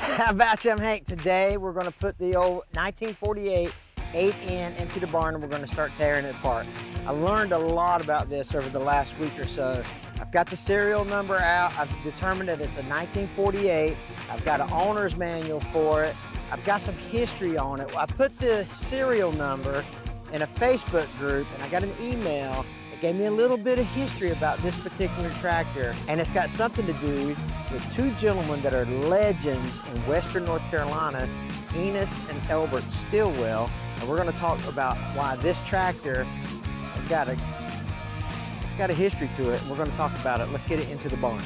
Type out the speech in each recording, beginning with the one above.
How about you? I'm Hank. Today we're going to put the old 1948 8N into the barn and we're going to start tearing it apart. I learned a lot about this over the last week or so. I've got the serial number out. I've determined that it's a 1948. I've got an owner's manual for it. I've got some history on it. I put the serial number in a Facebook group and I got an email that gave me a little bit of history about this particular tractor. And it's got something to do with two gentlemen that are legends in Western North Carolina, Enos and Elbert Stillwell. And we're going to talk about why this tractor has got a history to it. We're going to talk about it. Let's get it into the barn.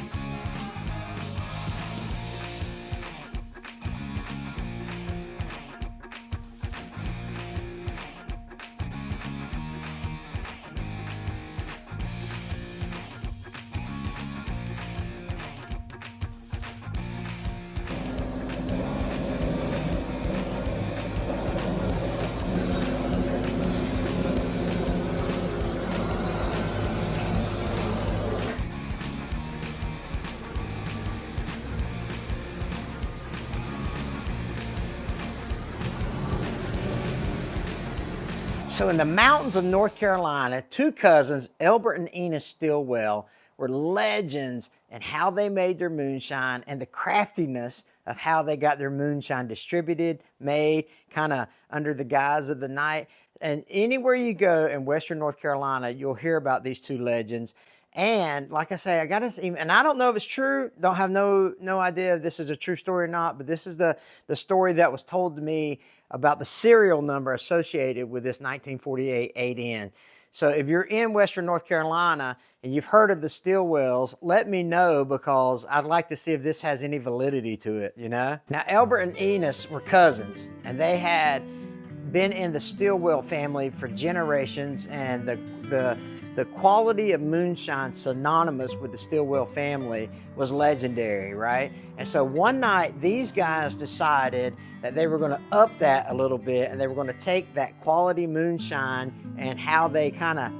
So in the mountains of North Carolina, two cousins, Elbert and Enos Stillwell, were legends in how they made their moonshine and the craftiness of how they got their moonshine distributed, made, kind of under the guise of the night. And anywhere you go in Western North Carolina, you'll hear about these two legends. And like I say, I got this email, and I don't know if it's true, don't have no idea if this is a true story or not, but this is the story that was told to me about the serial number associated with this 1948 8N. So if you're in Western North Carolina and you've heard of the Stillwells, let me know because I'd like to see if this has any validity to it, you know? Now, Elbert and Enos were cousins, and they had been in the Stillwell family for generations, and the quality of moonshine synonymous with the Stillwell family was legendary, right? And so one night, these guys decided that they were going to up that a little bit, and they were going to take that quality moonshine and how they kind of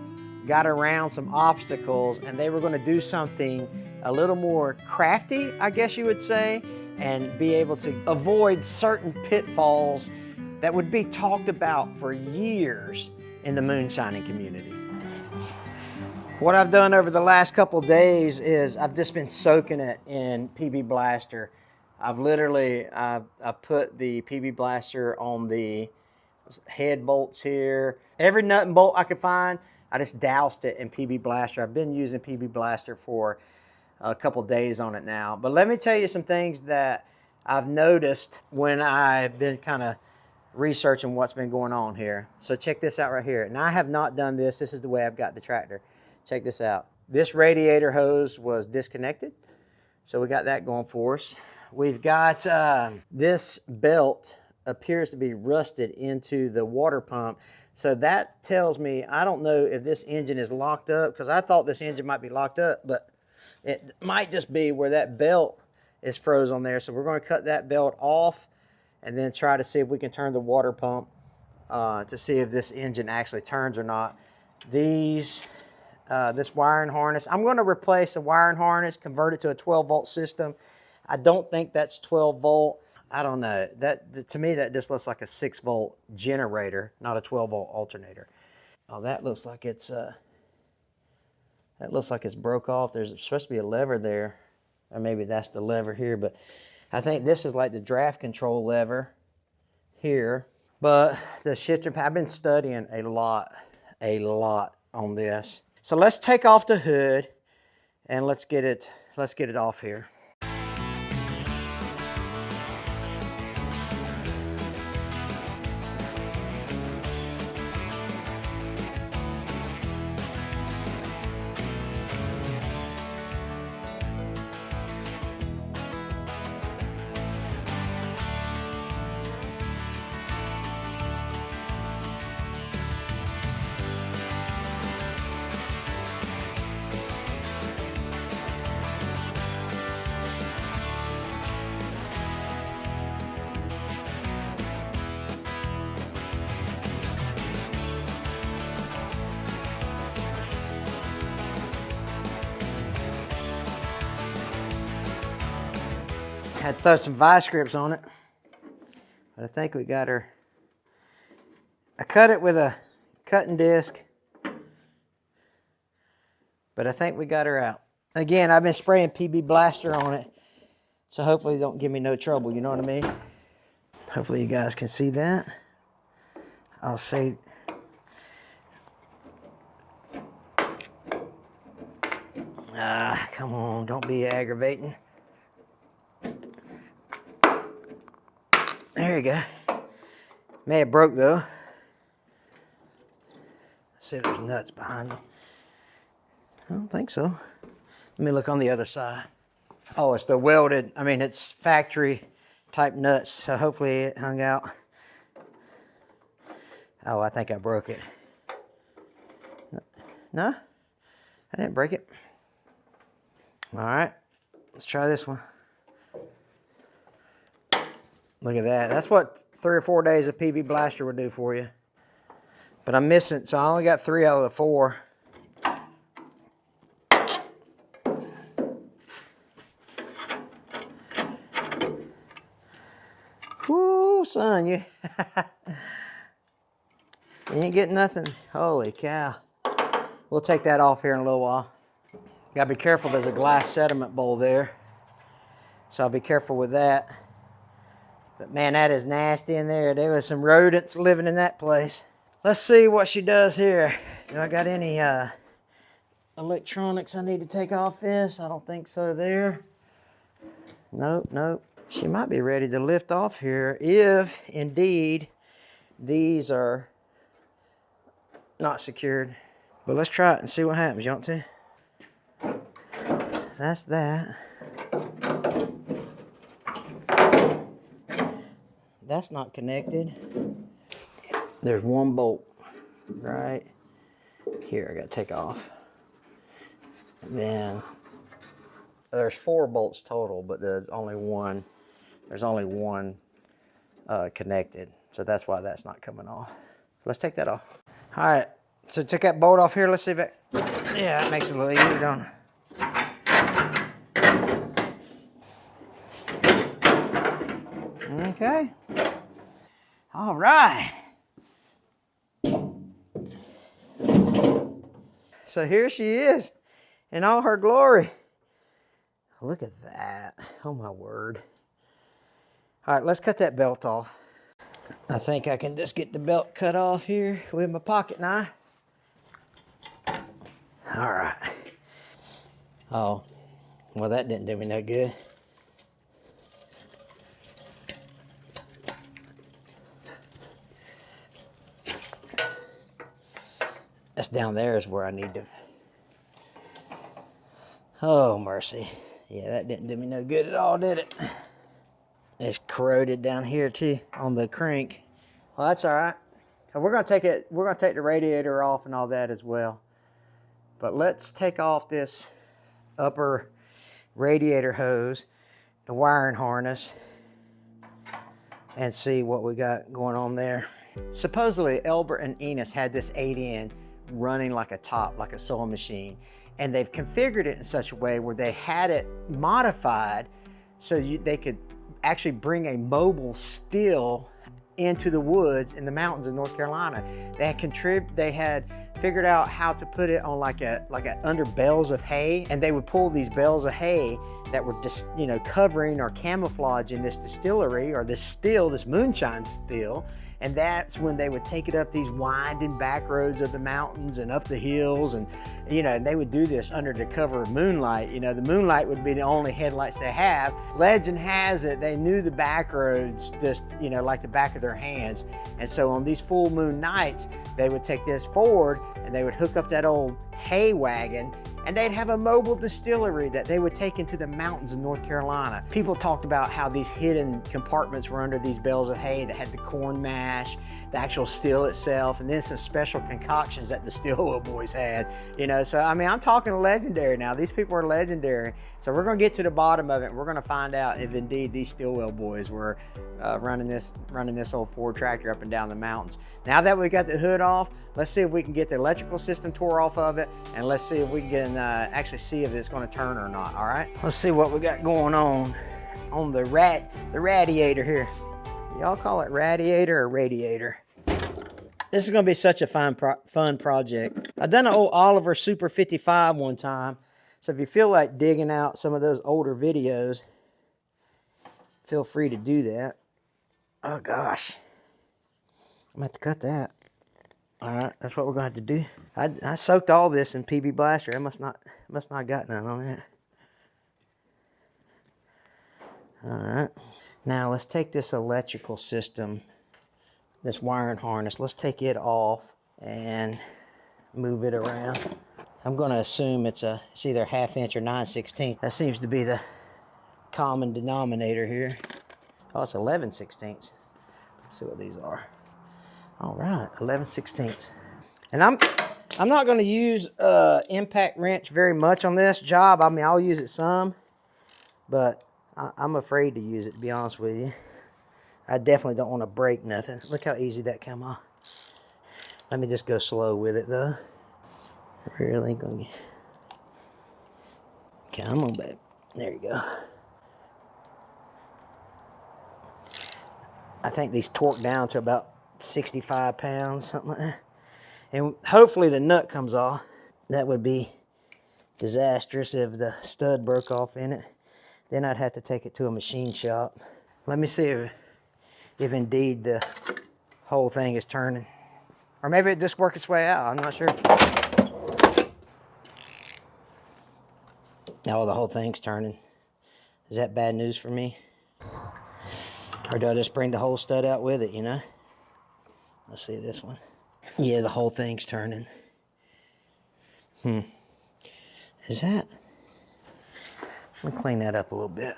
got around some obstacles, and they were going to do something a little more crafty, I guess you would say, and be able to avoid certain pitfalls that would be talked about for years in the moonshining community. What I've done over the last couple days is I've just been soaking it in PB Blaster. I've literally, I put the PB Blaster on the head bolts here. Every nut and bolt I could find, I just doused it in PB Blaster. I've been using PB Blaster for a couple days on it now. But let me tell you some things that I've noticed when I've been kind of researching what's been going on here. So check this out right here. And I have not done this. This is the way I've got the tractor. Check this out. This radiator hose was disconnected. So we got that going for us. We've got this belt appears to be rusted into the water pump. So that tells me, I don't know if this engine is locked up, because I thought this engine might be locked up, but it might just be where that belt is froze on there. So we're going to cut that belt off and then try to see if we can turn the water pump to see if this engine actually turns or not. This wiring harness, I'm going to replace the wiring harness, convert it to a 12-volt system. I don't think that's 12 volt. I don't know. To me, that just looks like a 6-volt generator, not a 12-volt alternator. Oh, that looks like it's broke off. There's supposed to be a lever there, or maybe that's the lever here. But I think this is like the draft control lever here. But the shifter, I've been studying a lot on this. So let's take off the hood and let's get it off here. had to throw some vice grips on it, but I think we got her. I cut it with a cutting disc, but I think we got her out. Again, I've been spraying PB Blaster on it, so hopefully it don't give me no trouble, you know what I mean? Hopefully you guys can see that. I'll say, come on, don't be aggravating. There you go. May have broke though. Let's see if there's nuts behind them. I don't think so. Let me look on the other side. Oh, it's the welded, I mean, it's factory type nuts, so hopefully it hung out. Oh, I think I broke it. No, I didn't break it. All right, let's try this one. Look at that. That's what 3 or 4 days of PB Blaster would do for you. But I'm missing, so I only got 3 out of the 4. Woo, son, you ain't getting nothing. Holy cow. We'll take that off here in a little while. Gotta be careful, there's a glass sediment bowl there. So I'll be careful with that. But man, that is nasty in there. There was some rodents living in that place. Let's see what she does here. Do I got any electronics I need to take off this? I don't think so there. Nope, nope. She might be ready to lift off here if indeed these are not secured. But let's try it and see what happens, you want to? That's that. That's not connected. There's one bolt right here I gotta take off. Then there's 4 bolts total, but there's only one connected. So that's why that's not coming off. Let's take that off. All right, so took that bolt off here. Let's see if it, yeah, it makes it a little easier, don't it? Okay. All right. So here she is in all her glory. Look at that. Oh my word. All right, let's cut that belt off. I think I can just get the belt cut off here with my pocket knife. All right. Oh, well, that didn't do me no good. That's down there is where I need to. Oh, mercy. Yeah, that didn't do me no good at all, did it? It's corroded down here too on the crank. Well, that's all right. So we're gonna take the radiator off and all that as well. But let's take off this upper radiator hose, the wiring harness, and see what we got going on there. Supposedly, Elbert and Enos had this 8N running like a top, like a sewing machine. And they've configured it in such a way where they had it modified so they could actually bring a mobile still into the woods in the mountains of North Carolina. They had figured out how to put it on like a under bales of hay, and they would pull these bales of hay that were just, you know, covering or camouflaging this distillery or this moonshine still. And that's when they would take it up these winding back roads of the mountains and up the hills, and you know, they would do this under the cover of moonlight. You know, the moonlight would be the only headlights they have. Legend has it they knew the back roads just, you know, like the back of their hands. And so on these full moon nights, they would take this forward and they would hook up that old hay wagon, and they'd have a mobile distillery that they would take into the mountains of North Carolina. People talked about how these hidden compartments were under these bales of hay that had the corn mash, the actual still itself, and then some special concoctions that the Stillwell boys had. You know, so I mean, I'm talking legendary now. These people are legendary. So we're gonna get to the bottom of it, and we're gonna find out if indeed these Stillwell boys were running this old Ford tractor up and down the mountains. Now that we got the hood off, let's see if we can get the electrical system tore off of it, and let's see if we can actually see if it's gonna turn or not, all right? Let's see what we got going on. on the radiator here. Y'all call it radiator or radiator? This is gonna be such a fun project. I've done an old Oliver Super 55 one time. So if you feel like digging out some of those older videos, feel free to do that. Oh gosh. I'm gonna have to cut that. All right, that's what we're gonna have to do. I soaked all this in PB Blaster. I must not got none on that. All right, now let's take this electrical system, this wiring harness. Let's take it off and move it around. I'm gonna assume it's either 1/2 inch or 9/16. That seems to be the common denominator here. Oh, it's 11/16. Let's see what these are. All right, 11/16. And I'm not going to use impact wrench very much on this job. I mean, I'll use it some, but I'm afraid to use it, to be honest with you. I definitely don't want to break nothing. Look how easy that came off. Let me just go slow with it, though. Really going to get... Come on, babe. There you go. I think these torque down to about 65 pounds, something like that. And hopefully the nut comes off. That would be disastrous if the stud broke off in it. Then I'd have to take it to a machine shop. Let me see if indeed the whole thing is turning. Or maybe it just worked its way out, I'm not sure. No, the whole thing's turning. Is that bad news for me? Or do I just bring the whole stud out with it, you know? Let's see this one. Yeah, the whole thing's turning. Is that? Let me clean that up a little bit.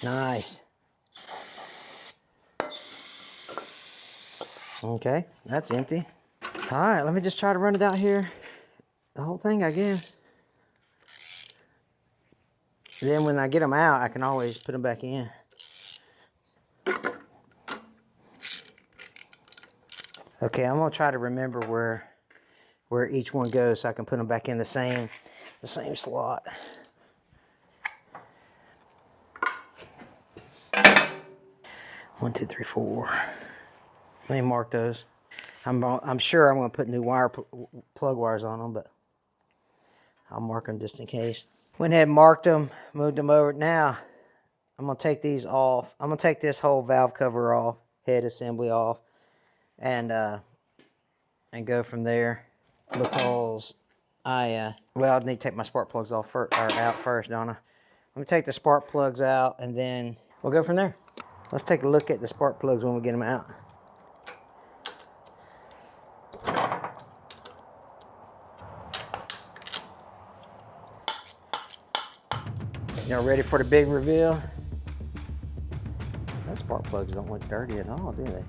Nice. Okay, that's empty. All right, let me just try to run it out here. The whole thing, I guess. Then when I get them out, I can always put them back in. Okay, I'm gonna try to remember where each one goes so I can put them back in the same slot. One, two, three, four. Let me mark those. I'm sure I'm gonna put new plug wires on them, but I'll mark them just in case. Went ahead and marked them, moved them over. Now I'm gonna take these off. I'm gonna take this whole valve cover off, head assembly off, and go from there, because I need to take my spark plugs off out first, don't I? I'm gonna take the spark plugs out and then we'll go from there. Let's take a look at the spark plugs when we get them out. Y'all ready for the big reveal? Those spark plugs don't look dirty at all, do they?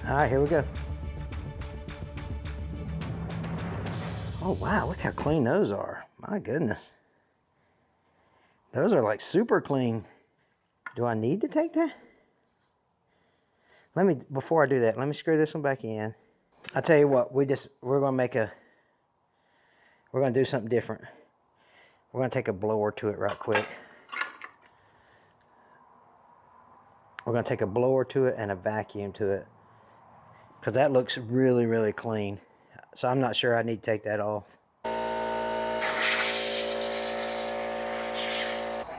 All right, here we go. Oh wow, look how clean those are. My goodness. Those are like super clean. Do I need to take that? Before I do that, let me screw this one back in. I'll tell you what, we're gonna do something different. We're gonna take a blower to it right quick. We're gonna take a blower to it and a vacuum to it, because that looks really, really clean. So I'm not sure I need to take that off.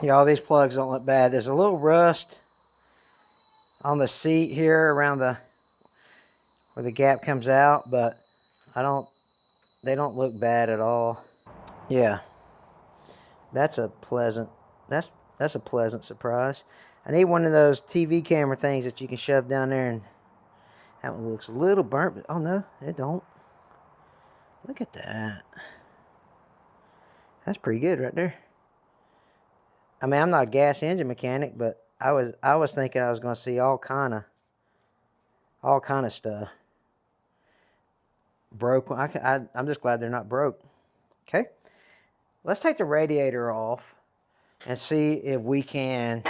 Y'all, these plugs don't look bad. There's a little rust on the seat here around where the gap comes out, but they don't look bad at all. Yeah, that's a pleasant surprise. I need one of those TV camera things that you can shove down there, and that one looks a little burnt, but oh no, it don't. Look at that. That's pretty good right there. I mean, I'm not a gas engine mechanic, but I was thinking I was going to see all kind of stuff. Broke. I'm just glad they're not broke. Okay, let's take the radiator off and see if we can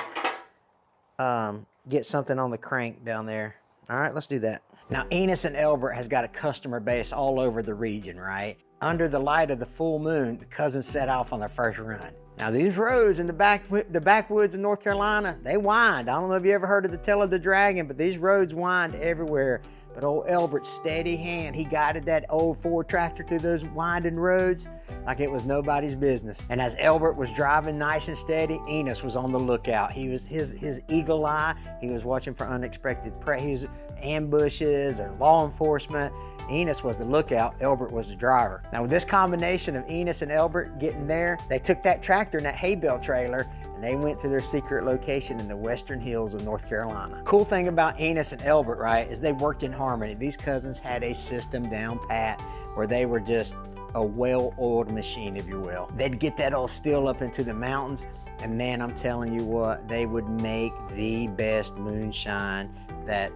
get something on the crank down there. All right, let's do that. Now, Enos and Elbert has got a customer base all over the region, right? Under the light of the full moon, the cousins set off on their first run. Now, these roads in the backwoods of North Carolina, they wind. I don't know if you ever heard of the Tail of the Dragon, but these roads wind everywhere. But old Elbert's steady hand, he guided that old Ford tractor through those winding roads like it was nobody's business. And as Elbert was driving nice and steady, Enos was on the lookout. He was his eagle eye. He was watching for unexpected prey. He was ambushes or law enforcement. Enos was the lookout, Elbert was the driver. Now with this combination of Enos and Elbert getting there, they took that tractor and that hay bale trailer and they went to their secret location in the western hills of North Carolina. Cool thing about Enos and Elbert, right, is they worked in harmony. These cousins had a system down pat where they were just a well-oiled machine, if you will. They'd get that old steel up into the mountains, and man, I'm telling you what, they would make the best moonshine that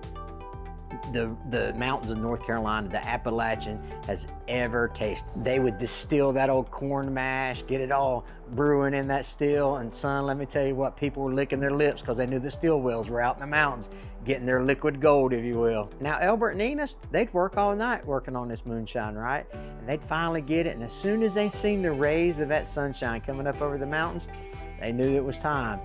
the mountains of North Carolina, the Appalachian, has ever tasted. They would distill that old corn mash, get it all brewing in that still, and son, let me tell you what, people were licking their lips because they knew the steel wells were out in the mountains, getting their liquid gold, if you will. Now, Elbert and Enos, they'd work all night working on this moonshine, right? And they'd finally get it, and as soon as they seen the rays of that sunshine coming up over the mountains, they knew it was time.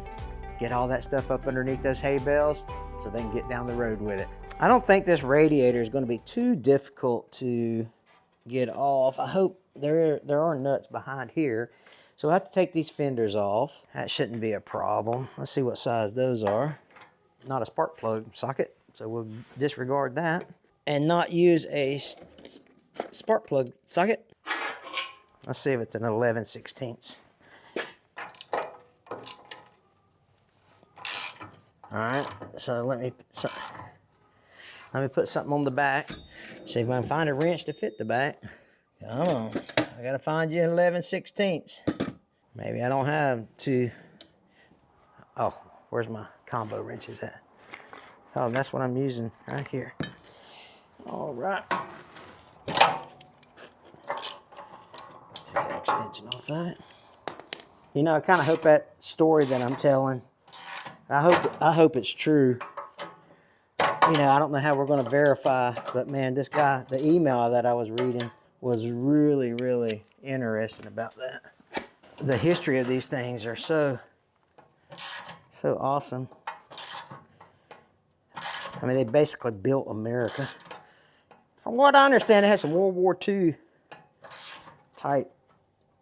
Get all that stuff up underneath those hay bales so they can get down the road with it. I don't think this radiator is going to be too difficult to get off. I hope there are nuts behind here. So I have to take these fenders off. That shouldn't be a problem. Let's see what size those are. Not a spark plug socket, so we'll disregard that. And not use a spark plug socket. Let's see if it's an 11/16. All right, so let me put something on the back. See if I can find a wrench to fit the back. Come on, I gotta find you an 11/16. Maybe I don't have two. Oh, where's my combo wrenches at? Oh, that's what I'm using right here. All right. Take an extension off that. You know, I kind of hope that story that I'm telling, I hope it's true. You know, I don't know how we're going to verify, but man, this guy, the email that I was reading was really, really interesting about that. The history of these things are so awesome. I mean, they basically built America. From what I understand, it has some World War II type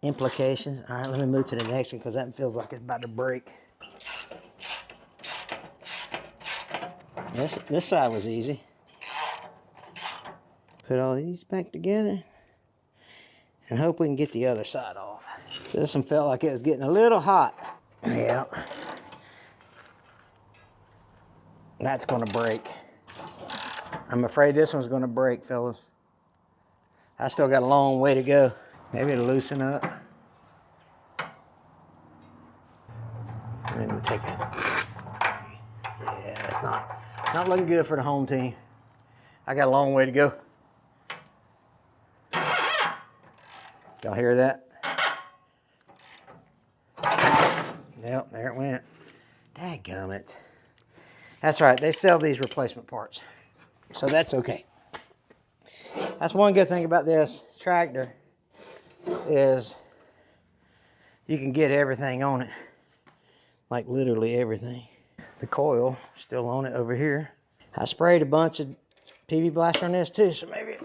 implications. All right, let me move to the next one because that feels like it's about to break. This side was easy. Put all these back together and hope we can get the other side off. So this one felt like it was getting a little hot. Yeah. That's gonna break. I'm afraid this one's gonna break, fellas. I still got a long way to go. Maybe it'll loosen up. Maybe we'll take it. Yeah, it's not looking good for the home team. I got a long way to go. Y'all hear that? Yep, there it went. Dadgummit. That's right, they sell these replacement parts. So that's okay. That's one good thing about this tractor is you can get everything on it. Like literally everything. The coil still on it over here. I sprayed a bunch of PB Blaster on this too, so maybe,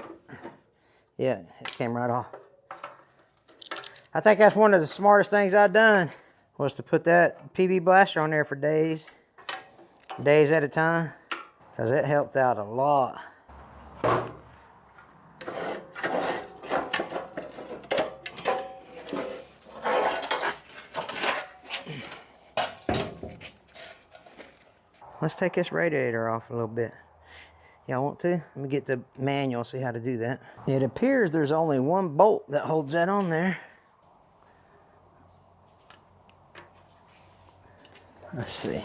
yeah, it came right off. I think that's one of the smartest things I've done was to put that PB Blaster on there for days at a time, because it helped out a lot. Let's take this radiator off a little bit. Y'all want to? Let me get the manual, see how to do that. It appears there's only one bolt that holds that on there. Let's see.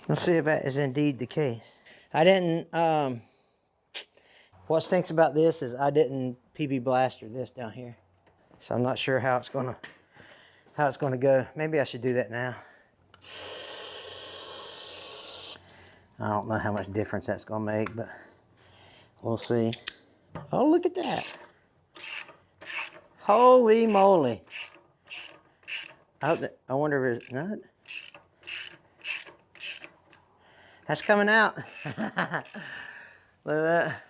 Let's see if that is indeed the case. I didn't, what stinks about this is I didn't PB Blaster this down here. So I'm not sure how it's gonna go. Maybe I should do that now. I don't know how much difference that's gonna make, but we'll see. Oh, look at that. Holy moly. I wonder if it's not. That's coming out. Look at that.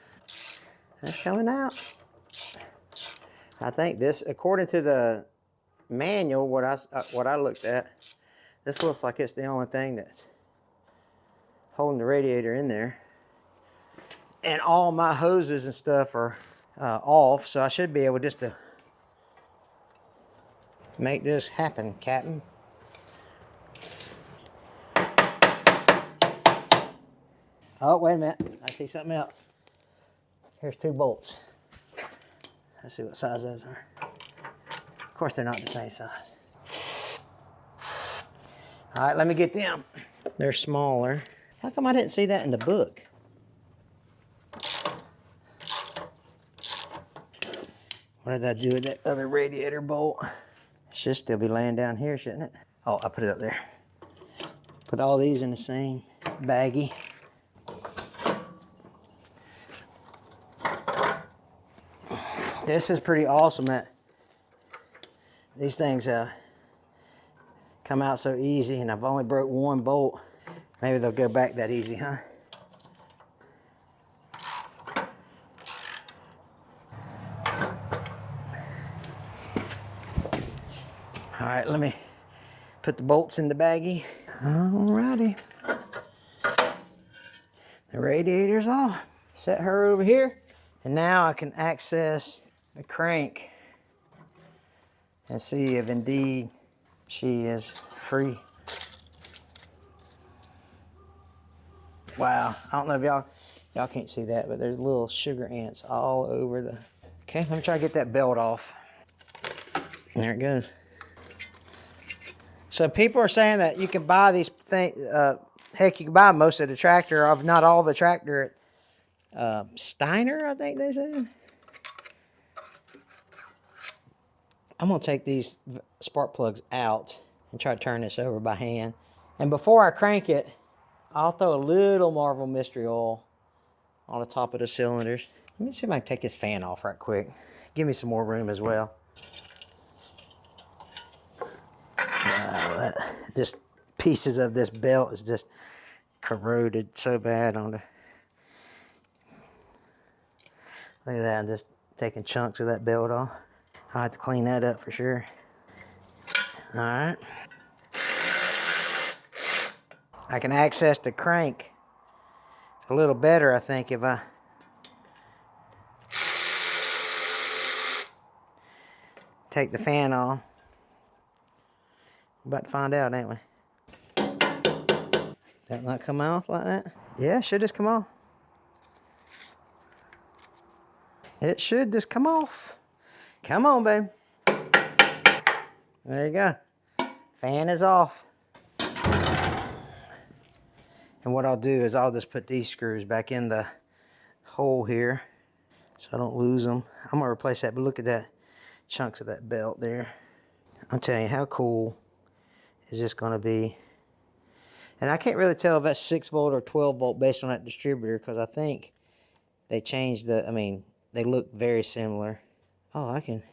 That's coming out. I think this, according to the manual, what I looked at, this looks like it's the only thing that's holding the radiator in there. And all my hoses and stuff are off, so I should be able just to make this happen, Captain. Oh, wait a minute. I see something else. Here's 2 bolts. Let's see what size those are. Of course, they're not the same size. All right, let me get them. They're smaller. How come I didn't see that in the book? What did I do with that other radiator bolt? It should still be laying down here, shouldn't it? Oh, I put it up there. Put all these in the same baggie. This is pretty awesome that these things come out so easy, and I've only broke 1 bolt. Maybe they'll go back that easy, huh? All right, let me put the bolts in the baggie. Alrighty. The radiator's off. Set her over here. And now I can access the crank and see if indeed she is free. Wow, I don't know if y'all can't see that, but there's little sugar ants all over the... Okay, let me try to get that belt off. There it goes. So people are saying that you can buy these things, heck, you can buy most of the tractor, if not all the tractor at Steiner, I think they said. I'm gonna take these spark plugs out and try to turn this over by hand. And before I crank it, I'll throw a little Marvel Mystery Oil on the top of the cylinders. Let me see if I can take this fan off right quick. Give me some more room as well. Just pieces of this belt is just corroded so bad on the... Look at that, I'm just taking chunks of that belt off. I'll have to clean that up for sure. All right. I can access the crank a little better, I think, if I take the fan off. We're about to find out, ain't we? That not come off like that? Yeah, it should just come off. It should just come off. Come on, babe. There you go. Fan is off. And what I'll do is I'll just put these screws back in the hole here so I don't lose them. I'm gonna replace that, but look at that chunks of that belt there. I'm telling you, how cool is this gonna be? And I can't really tell if that's 6 volt or 12 volt based on that distributor, because I think they changed the, I mean, they look very similar. Oh, I can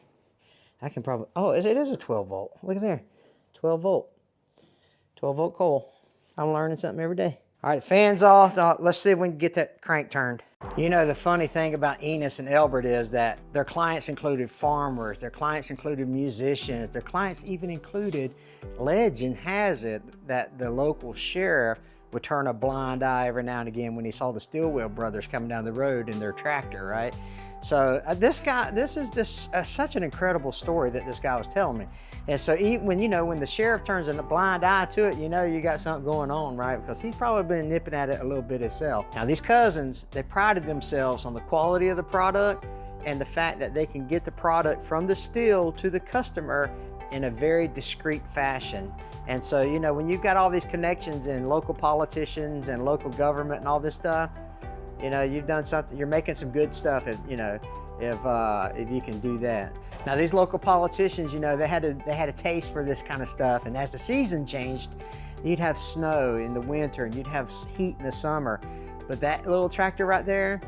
probably, oh, it is a 12 volt. Look at there, 12 volt. 12 volt coil. I'm learning something every day. All right, fan's off. Now, let's see if we can get that crank turned. You know, the funny thing about Enos and Elbert is that their clients included farmers, their clients included musicians, their clients even included, legend has it this the local sheriff would turn a blind eye every now and again when he saw the Stillwell brothers coming down the road in their tractor, right? So this is just such an incredible story that this guy was telling me. And so even when the sheriff turns a blind eye to it, you know you got something going on, right? Because he's probably been nipping at it a little bit himself. Now these cousins, they prided themselves on the quality of the product and the fact that they can get the product from the still to the customer in a very discreet fashion. And so, you know, when you've got all these connections in local politicians and local government and all this stuff, you know, you've done something, you're making some good stuff, if you can do that. Now these local politicians, you know, they had a taste for this kind of stuff, and as the season changed, You'd have snow in the winter and you'd have heat in the summer. But that little tractor right there,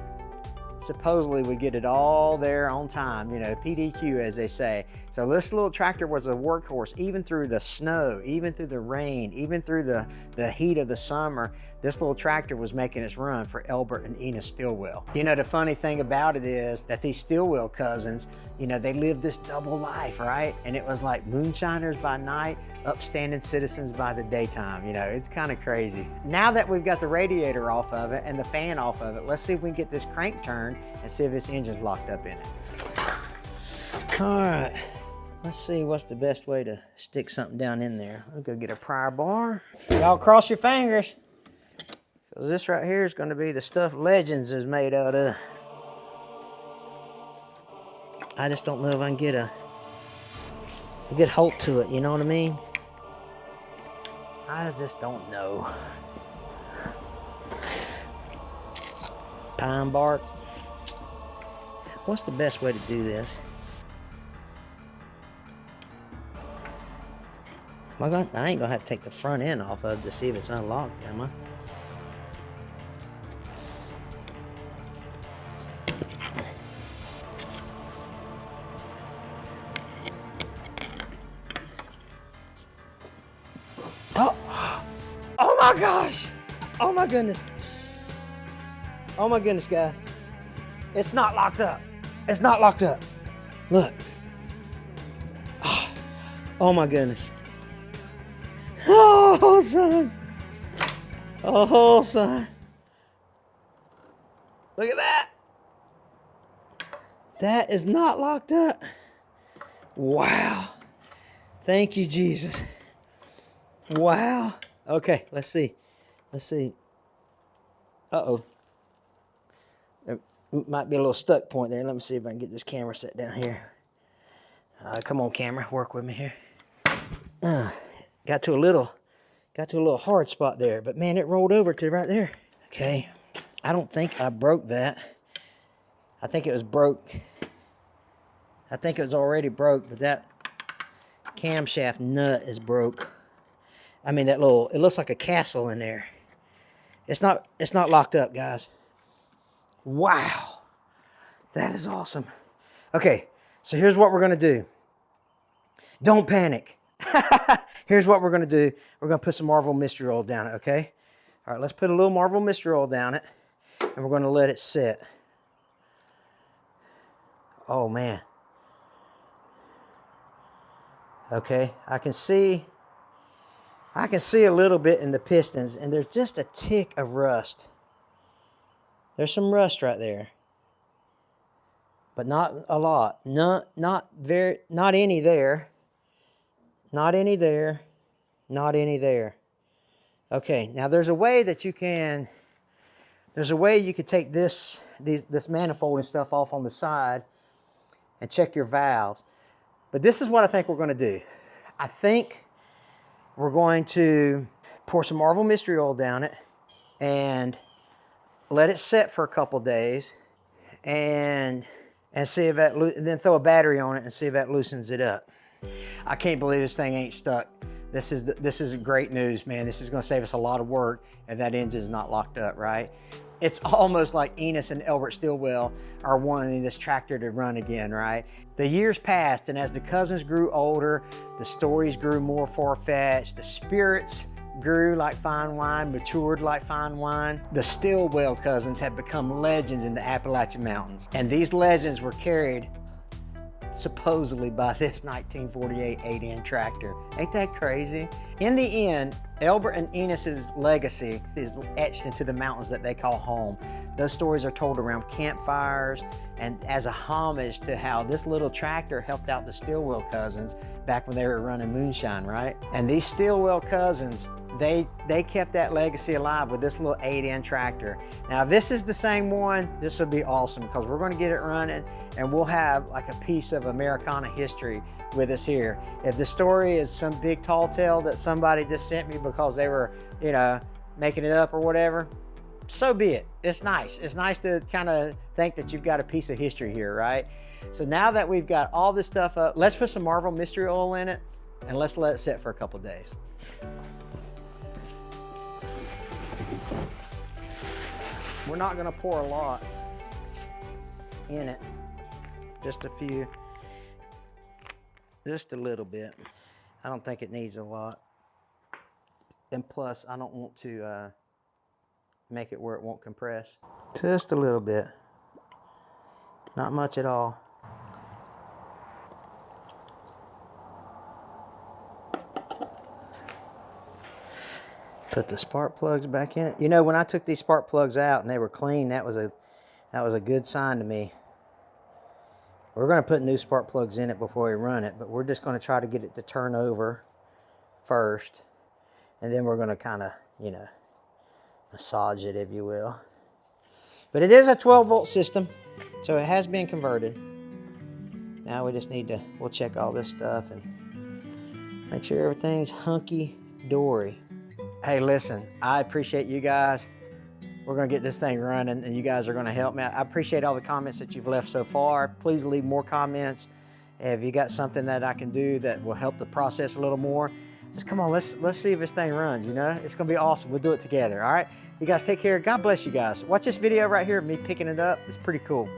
supposedly would get it all there on time, you know, PDQ as they say. So this little tractor was a workhorse even through the snow, even through the rain, even through the heat of the summer. This little tractor was making its run for Elbert and Ina Stillwell. You know, the funny thing about it is that these Stillwell cousins, you know, they lived this double life, right? And it was like moonshiners by night, upstanding citizens by the daytime. You know, it's kind of crazy. Now that we've got the radiator off of it and the fan off of it, let's see if we can get this crank turned and see if this engine's locked up in it. All right, let's see what's the best way to stick something down in there. I'll go get a pry bar. Y'all cross your fingers, because this right here is going to be the stuff Legends is made out of. I just don't know if I can get a good hold to it, you know what I mean? I just don't know. Pine bark. What's the best way to do this? I ain't gonna have to take the front end off of it to see if it's unlocked, am I? Oh my gosh! Oh my goodness! Oh my goodness, guys. It's not locked up. It's not locked up. Look. Oh my goodness. Oh, son. Oh, son. Look at that. That is not locked up. Wow. Thank you, Jesus. Wow. Okay, let's see. Let's see. Uh-oh. There might be a little stuck point there. Let me see if I can get this camera set down here. Come on, camera. Work with me here. Got to a little hard spot there, but man, it rolled over to right there. Okay. I don't think I broke that. I think it was broke. I think it was already broke, but that camshaft nut is broke. I mean, it looks like a castle in there. It's not locked up, guys. Wow. That is awesome. Okay, so here's what we're gonna do. Don't panic. Here's what we're gonna do. We're gonna put some Marvel Mystery Oil down it, okay? All right, let's put a little Marvel Mystery Oil down it, and we're gonna let it sit. Oh, man. Okay, I can see a little bit in the pistons, and there's just a tick of rust. There's some rust right there, but not a lot. Not any there. Not any there. Not any there. Okay, now there's a way that you can. There's a way you could take this manifold and stuff off on the side and check your valves. But this is what I think we're going to do. I think we're going to pour some Marvel Mystery Oil down it and let it set for a couple days and see if that, and then throw a battery on it and see if that loosens it up. I can't believe this thing ain't stuck. This is great news, man. This is going to save us a lot of work if that engine's not locked up, right? It's almost like Enos and Elbert Stillwell are wanting this tractor to run again, right? The years passed, and as the cousins grew older, the stories grew more far-fetched, the spirits grew like fine wine, matured like fine wine. The Stillwell cousins have become legends in the Appalachian Mountains, and these legends were carried supposedly by this 1948 8N tractor. Ain't that crazy? In the end, Elbert and Enos's legacy is etched into the mountains that they call home. Those stories are told around campfires and as a homage to how this little tractor helped out the Stillwell cousins back when they were running Moonshine, right? And these Stillwell cousins, they kept that legacy alive with this little 8N tractor. Now, if this is the same one, this would be awesome because we're going to get it running and we'll have like a piece of Americana history with us here. If the story is some big tall tale that somebody just sent me because they were, you know, making it up or whatever, so be it. It's nice. It's nice to kind of think that you've got a piece of history here, right? So now that we've got all this stuff up, let's put some Marvel Mystery Oil in it and let's let it sit for a couple of days. We're not gonna pour a lot in it. Just a few, just a little bit. I don't think it needs a lot. And plus, I don't want to make it where it won't compress. Just a little bit. Not much at all. Put the spark plugs back in it. You know, when I took these spark plugs out and they were clean, that was a good sign to me. We're going to put new spark plugs in it before we run it, but we're just going to try to get it to turn over first, and then we're going to kind of, you know, massage it, if you will. But it is a 12-volt system, so it has been converted. Now we just need to, we'll check all this stuff and make sure everything's hunky-dory. Hey, listen, I appreciate you guys. We're going to get this thing running, and you guys are going to help me. I appreciate all the comments that you've left so far. Please leave more comments. If you got something that I can do that will help the process a little more, just come on, let's see if this thing runs, you know? It's going to be awesome. We'll do it together, all right? You guys take care. God bless you guys. Watch this video right here of me picking it up. It's pretty cool.